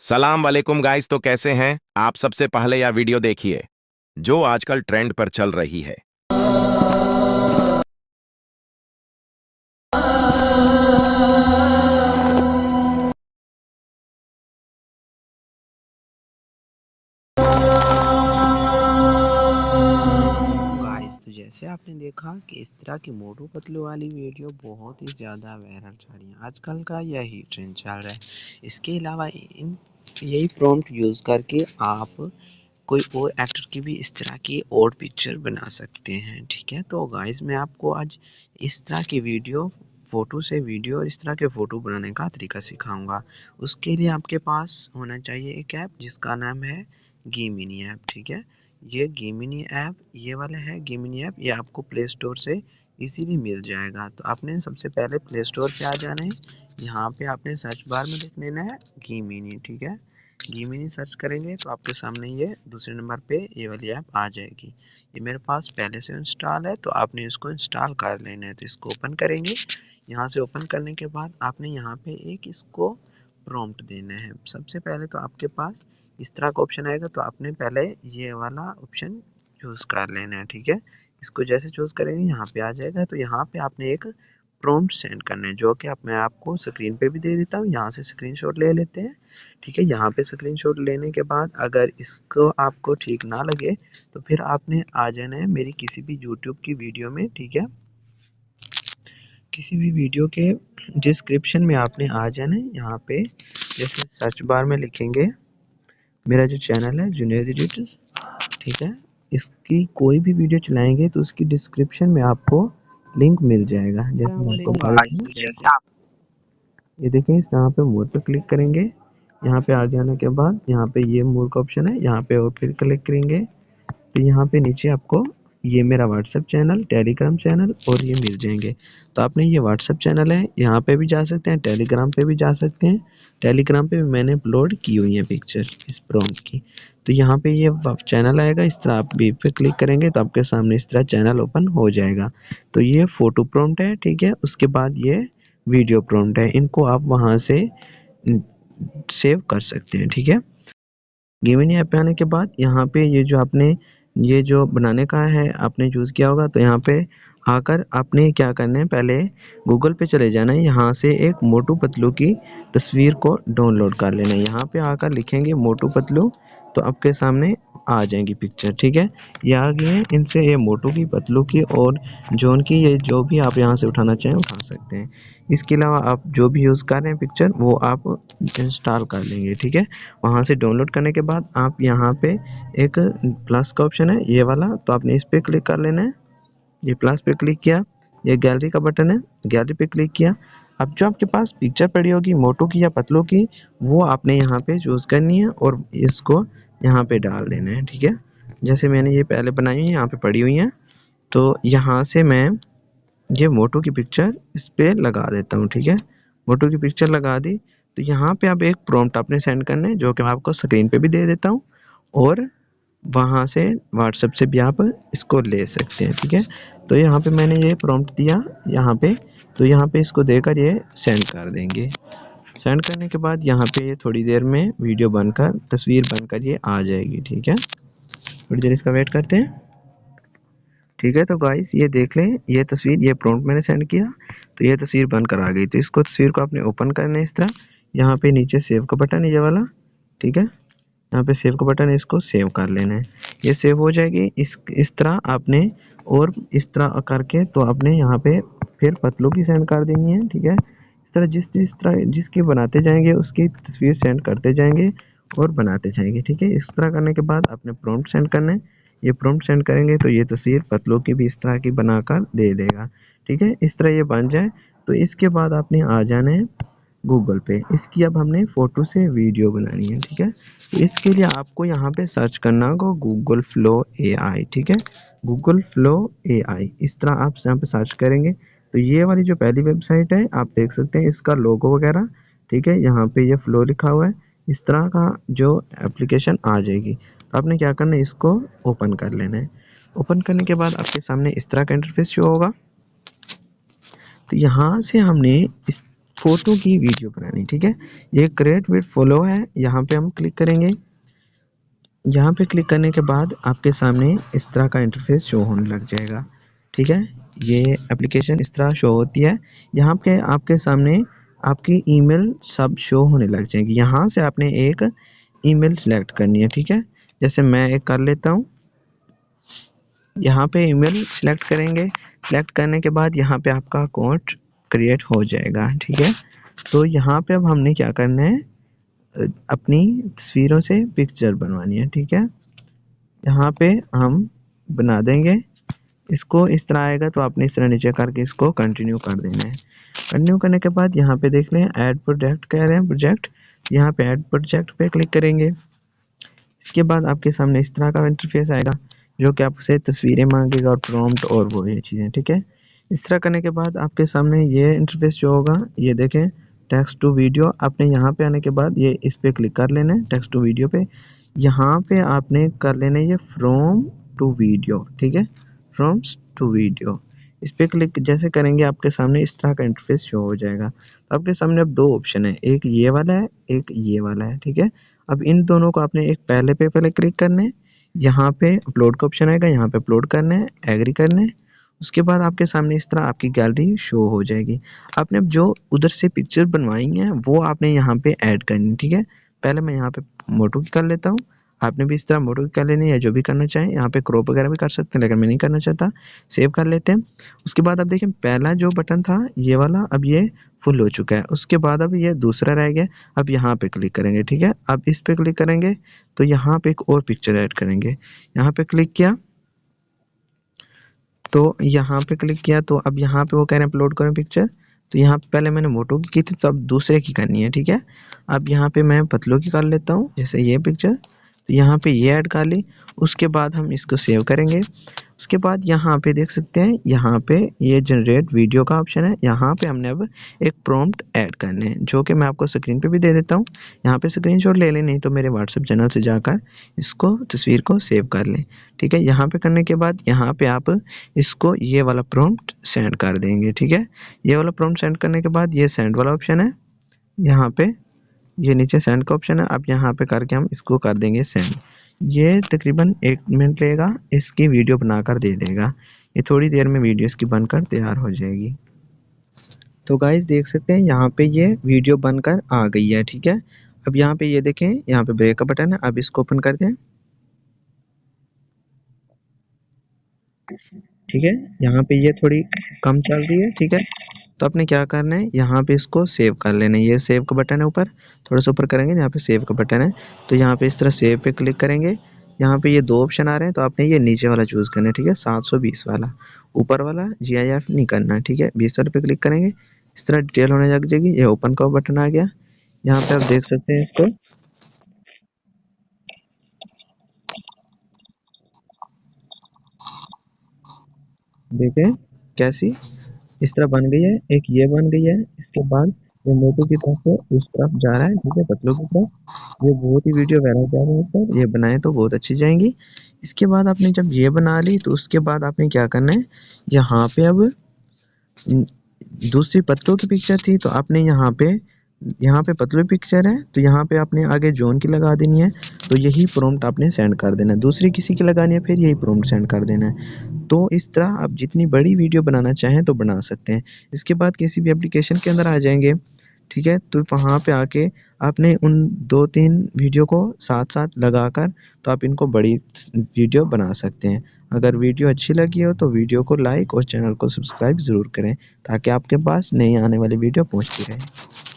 सलाम वालेकुम गाइस। तो कैसे हैं आप? सबसे पहले यह वीडियो देखिए जो आजकल ट्रेंड पर चल रही है। गाइस, तो जैसे आपने देखा कि इस तरह की मोटू पतलू वाली वीडियो बहुत ही ज़्यादा वायरल चल रही है। आजकल का यही ट्रेंड चल रहा है। इसके अलावा इन यही प्रॉम्प्ट यूज़ करके आप कोई और एक्टर की भी इस तरह की और पिक्चर बना सकते हैं। ठीक है, तो गाइस मैं आपको आज इस तरह की वीडियो फ़ोटो से वीडियो और इस तरह के फ़ोटो बनाने का तरीका सिखाऊंगा। उसके लिए आपके पास होना चाहिए एक ऐप जिसका नाम है गेमिनी ऐप। ठीक है, ये गेमिनी ऐप ये वाला है। गेमिनी ऐप ये आपको प्ले स्टोर से इजीली मिल जाएगा। तो आपने सबसे पहले प्ले स्टोर पे आ जाना है। यहाँ पे आपने सर्च बार में लिख लेना है गेमिनी। ठीक है, गेमिनी सर्च करेंगे तो आपके सामने ये दूसरे नंबर पे ये वाली ऐप आ जाएगी। ये मेरे पास पहले से इंस्टॉल है तो आपने इसको इंस्टॉल कर लेना है। तो इसको ओपन करेंगे। यहाँ से ओपन करने के बाद आपने यहाँ पे एक इसको प्रॉम्प्ट देना है। सबसे पहले तो आपके पास इस तरह का ऑप्शन आएगा तो आपने पहले ये वाला ऑप्शन चूज़ कर लेना है। ठीक है, इसको जैसे चूज़ करेंगे यहाँ पे आ जाएगा। तो यहाँ पे आपने एक प्रॉम्प्ट सेंड करना है जो कि मैं आपको स्क्रीन पे भी दे देता हूँ। यहाँ से स्क्रीनशॉट ले लेते हैं। ठीक है, यहाँ पे स्क्रीनशॉट लेने के बाद अगर इसको आपको ठीक ना लगे तो फिर आपने आ जाना है मेरी किसी भी यूट्यूब की वीडियो में। ठीक है, किसी भी वीडियो के डिस्क्रिप्शन में आपने आ जाना है। यहाँ पे जैसे सर्च बार में लिखेंगे मेरा जो चैनल है जुनैद एडिटर्स। ठीक है, इसकी कोई भी वीडियो चलाएंगे तो उसकी डिस्क्रिप्शन में आपको लिंक मिल जाएगा। जैसे मैं आपको बता देता हूँ, ये देखें इस यहाँ पे मोर पे क्लिक करेंगे। यहाँ पे आगे आने के बाद यहाँ पे ये मोर का ऑप्शन है, यहाँ पे और फिर क्लिक करेंगे तो यहाँ पे नीचे आपको ये मेरा व्हाट्सएप चैनल, टेलीग्राम चैनल और ये मिल जाएंगे। तो आपने ये व्हाट्सएप चैनल है यहाँ पे भी जा सकते हैं, टेलीग्राम पे भी जा सकते हैं। टेलीग्राम पे भी मैंने अपलोड की हुई है पिक्चर इस प्रॉम्प्ट की। तो यहाँ पे ये चैनल आएगा, इस तरह आप भी पे क्लिक करेंगे तो आपके सामने इस तरह चैनल ओपन हो जाएगा। तो ये फोटो प्रॉम्प्ट है। ठीक है, उसके बाद ये वीडियो प्रॉम्प्ट है। इनको आप वहाँ से सेव कर सकते हैं। ठीक है, गेमिनी ऐप पे आने के बाद यहाँ पे ये जो आपने ये जो बनाने का है आपने चूज़ किया होगा तो यहाँ पे आकर आपने क्या करना है, पहले गूगल पे चले जाना है। यहाँ से एक मोटू पतलू की तस्वीर को डाउनलोड कर लेना है। यहाँ पे आकर लिखेंगे मोटू पतलू तो आपके सामने आ जाएगी पिक्चर। ठीक है, ये आ गई है। इनसे ये मोटू की पतलू की और जॉन की ये जो भी आप यहाँ से उठाना चाहें उठा सकते हैं। इसके अलावा आप जो भी यूज़ कर रहे हैं पिक्चर वो आप इंस्टॉल कर लेंगे। ठीक है, वहाँ से डाउनलोड करने के बाद आप यहाँ पे एक प्लस का ऑप्शन है ये वाला, तो आपने इस पे क्लिक कर लेना है। ये प्लस पे क्लिक किया, ये गैलरी का बटन है, गैलरी पे क्लिक किया। अब जो आपके पास पिक्चर पड़ी होगी मोटू की या पतलू की वो आपने यहाँ पे चूज़ करनी है और इसको यहाँ पे डाल देना है। ठीक है, जैसे मैंने ये पहले बनाई है यहाँ पे पड़ी हुई है तो यहाँ से मैं ये मोटू की पिक्चर इस पे लगा देता हूँ। ठीक है, मोटू की पिक्चर लगा दी। तो यहाँ पे आप एक प्रॉम्प्ट आपने सेंड करना है जो कि मैं आपको स्क्रीन पे भी दे देता हूँ और वहाँ से व्हाट्सएप से भी आप इसको ले सकते हैं। ठीक है, तो यहाँ पे मैंने ये प्रॉम्प्ट दिया यहाँ पे, तो यहाँ पे इसको देकर ये सेंड कर देंगे। सेंड करने के बाद यहाँ पे ये थोड़ी देर में वीडियो बनकर तस्वीर बनकर ये आ जाएगी। ठीक है, थोड़ी देर इसका वेट करते हैं। ठीक है, तो गाइस ये देख लें ये तस्वीर, ये प्रॉम्प्ट मैंने सेंड किया तो ये तस्वीर बनकर आ गई। तो इसको तस्वीर को आपने ओपन करना है इस तरह। यहाँ पे नीचे सेव का बटन है ये वाला। ठीक है, यहाँ पे सेव का बटन है, इसको सेव कर लेना है। ये सेव हो जाएगी। इस तरह आपने और इस तरह करके तो आपने यहाँ पे फिर पतलू की सेंड कर देनी है। ठीक है, इस तरह जिस तरह जिसकी बनाते जाएंगे उसकी तस्वीर सेंड करते जाएंगे और बनाते जाएंगे। ठीक है, इस तरह करने के बाद आपने प्रॉम्प्ट सेंड करना है। ये प्रॉम्प्ट सेंड करेंगे तो ये तस्वीर पतलू की भी इस तरह की बनाकर दे देगा। ठीक है, इस तरह ये बन जाए तो इसके बाद आपने आ जाना है गूगल पे। इसकी अब हमने फ़ोटो से वीडियो बनानी है। ठीक है, तो इसके लिए आपको यहाँ पे सर्च करना होगा गूगल फ्लो AI। ठीक है, गूगल फ्लो AI इस तरह आप यहाँ पे सर्च करेंगे तो ये वाली जो पहली वेबसाइट है आप देख सकते हैं इसका लोगो वगैरह। ठीक है, यहाँ पे ये फ्लो लिखा हुआ है, इस तरह का जो एप्लीकेशन आ जाएगी। तो आपने क्या करना है, इसको ओपन कर लेना है। ओपन करने के बाद आपके सामने इस तरह का इंटरफेस शो होगा। तो यहाँ से हमने इस फोटो की वीडियो बनानी, ठीक है। ये क्रिएट विद फॉलो है, यहाँ पे हम क्लिक करेंगे। यहाँ पे क्लिक करने के बाद आपके सामने इस तरह का इंटरफेस शो होने लग जाएगा, ठीक है। ये एप्लीकेशन इस तरह शो होती है। यहाँ पे आपके सामने आपकी ईमेल सब शो होने लग जाएगी। यहाँ से आपने एक ईमेल सेलेक्ट करनी है, ठीक है। जैसे मैं एक कर लेता हूँ। यहाँ पे ईमेल सेलेक्ट करेंगे। सेलेक्ट करने के बाद यहाँ पे आपका अकाउंट क्रिएट हो जाएगा, ठीक है। तो यहाँ पे अब हमने क्या करना है, अपनी तस्वीरों से पिक्चर बनवानी है, ठीक है। यहाँ पे हम बना देंगे इसको। इस तरह आएगा तो आपने इस तरह नीचे करके इसको कंटिन्यू कर देना है। कंटिन्यू करने के बाद यहाँ पे देख लें ऐड प्रोजेक्ट कह रहे हैं, प्रोजेक्ट। यहाँ पे ऐड प्रोजेक्ट पे क्लिक करेंगे। इसके बाद आपके सामने इस तरह का इंटरफेस आएगा जो कि आपसे तस्वीरें मांगेगा और प्रॉम्प्ट और वो ये चीज़ें, ठीक है। इस तरह करने के बाद आपके सामने ये इंटरफेस जो होगा, ये देखें टेक्स्ट टू वीडियो। आपने यहाँ पे आने के बाद ये इस पे क्लिक कर लेना है, टेक्स्ट टू वीडियो पे। यहाँ पे आपने कर लेना है ये फ्रॉम टू वीडियो, ठीक है, फ्रॉम टू वीडियो। इस पे क्लिक जैसे करेंगे आपके सामने इस तरह का इंटरफेस शो हो जाएगा। तो आपके सामने अब दो ऑप्शन है, एक ये वाला है, एक ये वाला है, ठीक है। अब इन दोनों को आपने एक पहले पे पहले क्लिक करना है। यहाँ पे अपलोड का ऑप्शन आएगा, यहाँ पे अपलोड करना है, एग्री करना है। उसके बाद आपके सामने इस तरह आपकी गैलरी शो हो जाएगी। आपने अब जो उधर से पिक्चर बनवाई हैं वो आपने यहाँ पे ऐड करनी, ठीक है। पहले मैं यहाँ पे मोटो की कर लेता हूँ। आपने भी इस तरह मोटो की कर लेनी है, जो भी करना चाहें। यहाँ पे क्रॉप वगैरह भी कर सकते हैं, लेकिन मैं नहीं करना चाहता। सेव कर लेते हैं। उसके बाद अब देखिए पहला जो बटन था ये वाला, अब ये फुल हो चुका है। उसके बाद अब ये दूसरा रह गया। अब यहाँ पे क्लिक करेंगे, ठीक है। अब इस पे क्लिक करेंगे तो यहाँ पे एक और पिक्चर ऐड करेंगे। यहाँ पे क्लिक किया तो यहाँ पे क्लिक किया तो अब यहाँ पे वो कह रहे हैं अपलोड करें पिक्चर। तो यहाँ पे पहले मैंने मोटो की थी तो अब दूसरे की करनी है, ठीक है। अब यहाँ पे मैं पतलों की कर लेता हूँ, जैसे ये पिक्चर। तो यहाँ पे ये ऐड कर ली। उसके बाद हम इसको सेव करेंगे। उसके बाद यहाँ पे देख सकते हैं, यहाँ पे ये जनरेट वीडियो का ऑप्शन है। यहाँ पे हमने अब एक प्रॉम्प्ट ऐड करने हैं, जो कि मैं आपको स्क्रीन पे भी दे देता हूँ। यहाँ पे स्क्रीनशॉट ले लें, नहीं तो मेरे व्हाट्सएप चैनल से जाकर इसको तस्वीर को सेव कर लें, ठीक है। यहाँ पे करने के बाद यहाँ पे आप इसको ये वाला प्रॉम्प्ट सेंड कर देंगे, ठीक है। ये वाला प्रॉम्प्ट सेंड करने के बाद ये सेंड वाला ऑप्शन है, यहाँ पे ये नीचे सेंड का ऑप्शन है। अब यहाँ पे करके हम इसको कर देंगे सेंड। ये तकरीबन 1 मिनट लेगा, इसकी वीडियो बनाकर दे देगा। ये थोड़ी देर में वीडियो इसकी बनकर तैयार हो जाएगी। तो गाइस देख सकते हैं यहाँ पे ये वीडियो बनकर आ गई है, ठीक है। अब यहाँ पे ये देखें, यहाँ पे ब्रेक का बटन है। अब इसको ओपन करते हैं, ठीक है। यहाँ पे ये थोड़ी कम चल रही है, ठीक है। तो आपने क्या करना है, यहाँ पे इसको सेव कर लेना है। ये सेव का बटन है ऊपर, थोड़ा सा ऊपर करेंगे, यहाँ पे सेव का बटन है। तो यहाँ पे इस तरह सेव पे क्लिक करेंगे। यहाँ पे ये दो ऑप्शन आ रहे हैं, तो आपने ये नीचे वाला चूज़ करना है, ठीक है, 720 वाला। ऊपर वाला GIF नहीं करना है, ठीक है। 20 वाले पे क्लिक करेंगे, इस तरह डिटेल होने लग जाएगी। ये ओपन का बटन आ गया। यहाँ पे आप देख सकते हैं इसको, देखें कैसी इस तरह बन गई है। एक ये बन गई है। इसके बाद ये मोटू की तरफ से उस तरफ जा रहा है, ठीक है, पतलों की तरफ। ये बहुत ही वीडियो वायरल जा रही है सर, ये बनाए तो बहुत अच्छी जाएंगी। इसके बाद आपने जब ये बना ली तो उसके बाद आपने क्या करना है, यहाँ पे अब दूसरी पतलों की पिक्चर थी तो आपने यहाँ पे पतलों की पिक्चर है तो यहाँ पे आपने आगे जॉन की लगा देनी है। तो यही प्रॉम्प्ट आपने सेंड कर देना है। दूसरी किसी की लगानी है, फिर यही प्रॉम्प्ट सेंड कर देना है। तो इस तरह आप जितनी बड़ी वीडियो बनाना चाहें तो बना सकते हैं। इसके बाद किसी भी एप्लीकेशन के अंदर आ जाएंगे, ठीक है। तो वहाँ पे आके आपने उन 2-3 वीडियो को साथ-साथ लगाकर तो आप इनको बड़ी वीडियो बना सकते हैं। अगर वीडियो अच्छी लगी हो तो वीडियो को लाइक और चैनल को सब्सक्राइब ज़रूर करें, ताकि आपके पास नई आने वाली वीडियो पहुँचती रहे।